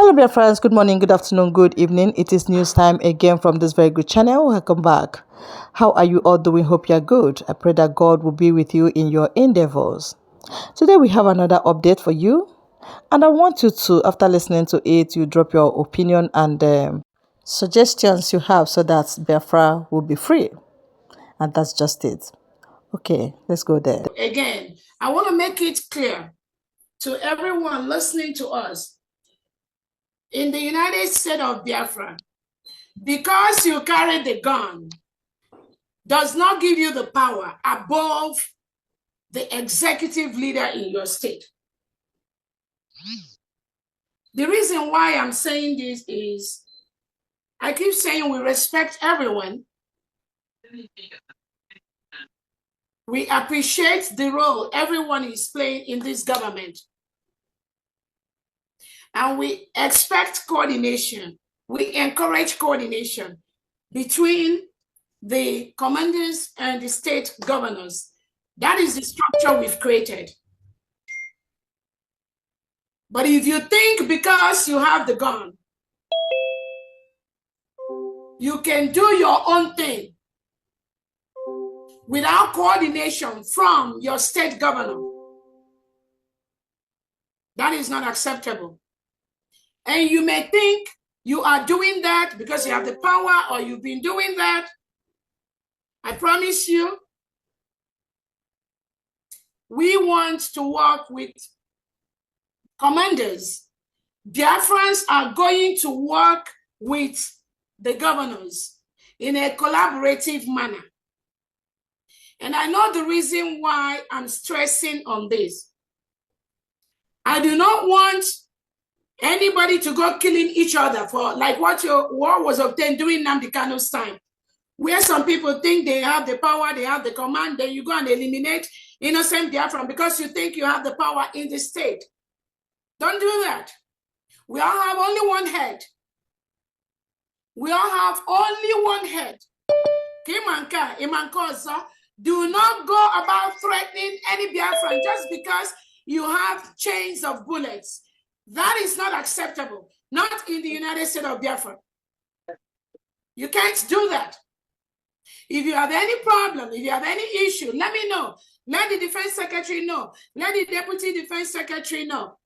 Hello, dear friends. Good morning, good afternoon, good evening. It is news time again from this very good channel. Welcome back. How are you all doing? Hope you are good. I pray that God will be with you in your endeavors. Today, we have another update for you. And I want you to, after listening to it, you drop your opinion and suggestions you have so that Biafra will be free. And that's just it. Okay, let's go there. Again, I want to make it clear to everyone listening to us in the United States of Biafra, because you carry the gun does not give you the power above the executive leader in your state. The reason why I'm saying this is I keep saying we respect everyone. We appreciate the role everyone is playing in this government. And we expect coordination. We encourage coordination between the commanders and the state governors. That is the structure we've created. But if you think because you have the gun, you can do your own thing without coordination from your state governor, that is not acceptable. And you may think you are doing that because you have the power or you've been doing that. I promise you, we want to work with commanders. Biafrans are going to work with the governors in a collaborative manner. And I know the reason why I'm stressing on this. I do not want anybody to go killing each other for like what was obtained during Nnamdi Kanu's time, where some people think they have the power, they have the command, then you go and eliminate innocent Biafran because you think you have the power in the state. Don't do that. We all have only one head. We all have only one head. Kimanka, Imankoza, do not go about threatening any Biafran just because you have chains of bullets. That is not acceptable. Not in the United States of Biafra. You can't do that. If you have any problem, if you have any issue, let me know. Let the Defense Secretary know. Let the Deputy Defense Secretary know.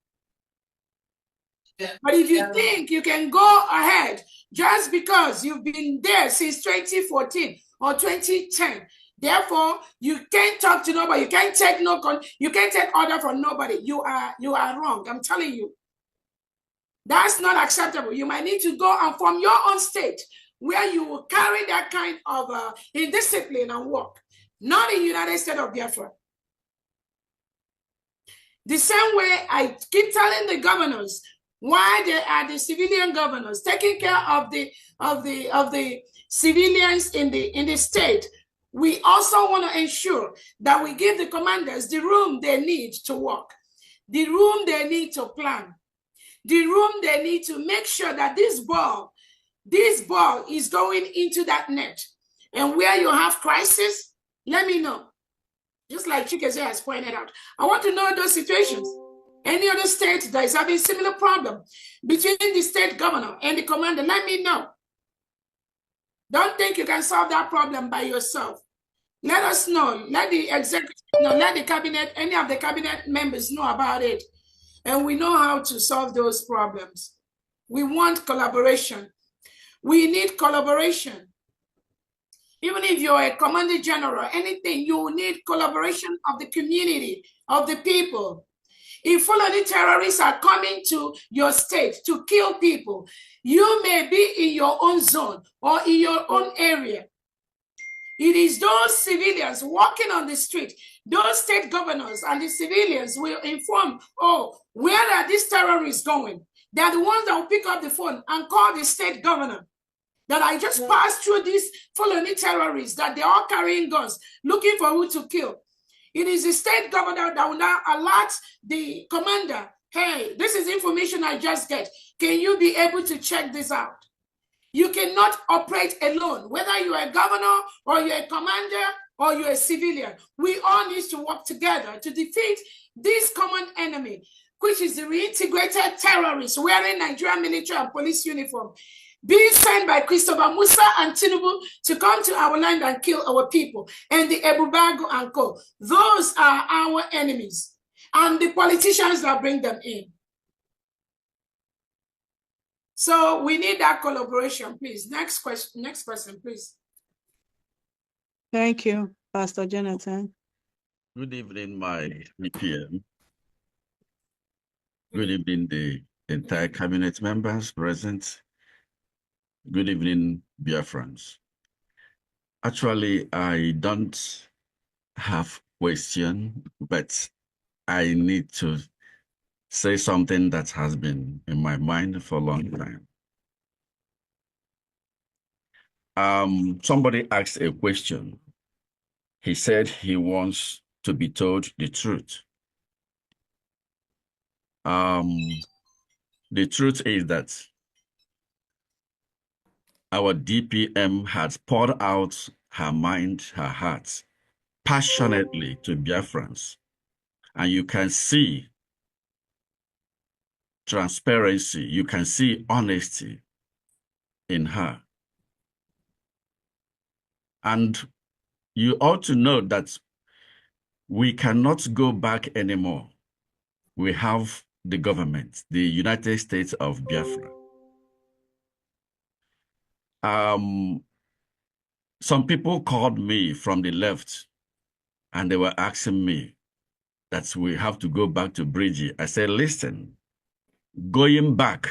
But if you think you can go ahead just because you've been there since 2014 or 2010, therefore you can't talk to nobody, you can't take you can't take order from nobody. You are wrong. I'm telling you. That's not acceptable. You might need to go and form your own state where you will carry that kind of indiscipline and work. Not in the United States of Biafra. The same way I keep telling the governors why they are the civilian governors taking care of the civilians in the state. We also want to ensure that we give the commanders the room they need to work, the room they need to plan, the room they need to make sure that this ball is going into that net. And where you have crisis, let me know. Just like Chikeze has pointed out. I want to know those situations. Any other state that is having similar problem between the state governor and the commander, let me know. Don't think you can solve that problem by yourself. Let us know. Let the executive know. Let the cabinet, any of the cabinet members know about it. And we know how to solve those problems. We want collaboration. We need collaboration. Even if you're a commander general, anything, you need collaboration of the community, of the people. If Fulani terrorists are coming to your state to kill people, you may be in your own zone or in your own area. It is those civilians walking on the street, those state governors and the civilians will inform, oh, where are these terrorists going? They're the ones that will pick up the phone and call the state governor that I just passed through these Fulani terrorists, that they're all carrying guns, looking for who to kill. It is the state governor that will now alert the commander, hey, this is information I just get. Can you be able to check this out? You cannot operate alone, whether you're a governor or you're a commander or you're a civilian. We all need to work together to defeat this common enemy which is the reintegrated terrorists wearing Nigerian military and police uniform, being sent by Christopher Musa and Tinubu to come to our land and kill our people, and the Ebubago and co. Those are our enemies, and the politicians that bring them in. So we need that collaboration, please. Next question, next person, please. Thank you, Pastor Jonathan. Good evening, my EPM. Good evening, the entire cabinet members present. Good evening, Biafrans. Actually, I don't have question, but I need to say something that has been in my mind for a long time. Somebody asked a question. He said he wants to be told the truth. The truth is that our DPM has poured out her mind, her heart, passionately to Biafrans. And you can see transparency, you can see honesty in her. And you ought to know that we cannot go back anymore. We have the government, the United States of Biafra. Some people called me from the left and they were asking me that we have to go back to Bridgie. I said, listen, going back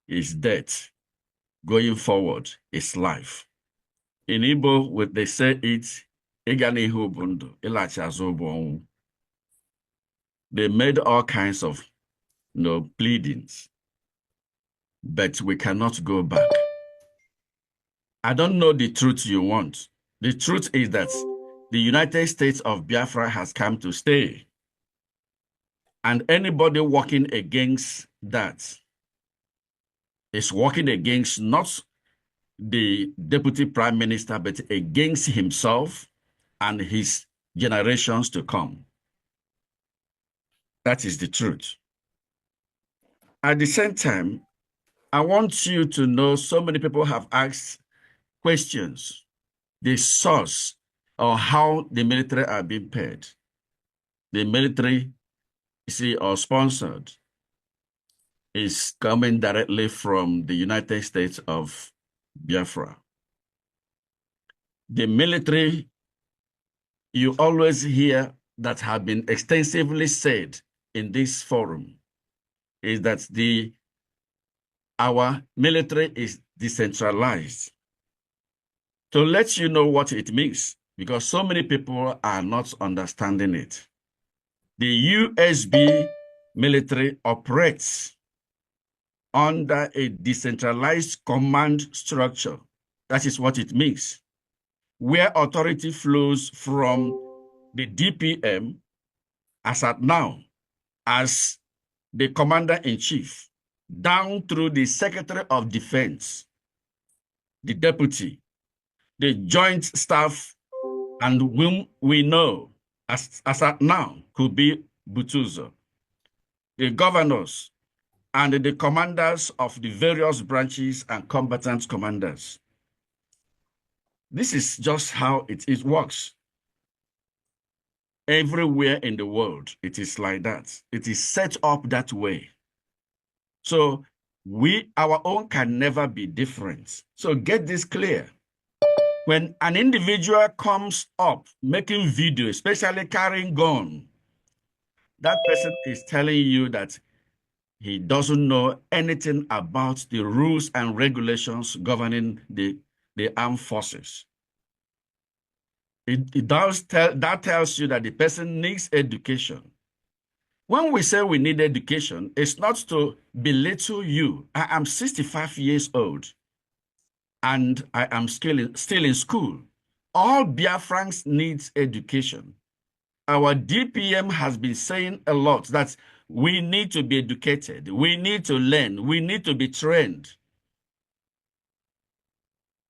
is death. Going forward is life. In Igbo, they say it, they made all kinds of pleadings, but we cannot go back. I don't know the truth you want. The truth is that the United States of Biafra has come to stay. And anybody working against that is working against not the Deputy Prime Minister, but against himself and his generations to come. That is the truth. At the same time, I want you to know so many people have asked questions, the source or how the military are being paid. The military, you see, or sponsored is coming directly from the United States of Biafra. The military, you always hear that have been extensively said in this forum, is that our military is decentralized. To let you know what it means, because so many people are not understanding it. The USB military operates under a decentralized command structure. That is what it means, where authority flows from the DPM as at now, as the commander-in-chief, down through the Secretary of Defense, the deputy, the joint staff, and whom we know as at now could be Butuzo, the governors, and the commanders of the various branches and combatant commanders. This is just how it works. Everywhere in the world, it is like that. It is set up that way. So our own can never be different. So get this clear. When an individual comes up making video, especially carrying gun, that person is telling you that he doesn't know anything about the rules and regulations governing the armed forces. That tells you that the person needs education. When we say we need education, it's not to belittle you. I am 65 years old and I am still in school. All Biafrans need education. Our DPM has been saying a lot that we need to be educated, we need to learn, we need to be trained.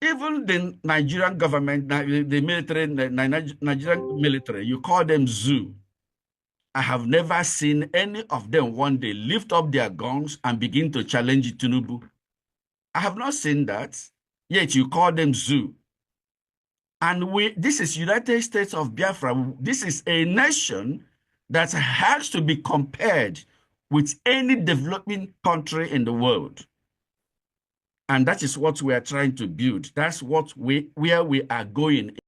Even the Nigerian government, the military, the Nigerian military, you call them zoo. I have never seen any of them one day lift up their guns and begin to challenge Tinubu. I have not seen that, yet you call them zoo. And this is United States of Biafra. This is a nation that has to be compared with any developing country in the world. And that is what we are trying to build. That's where we are going.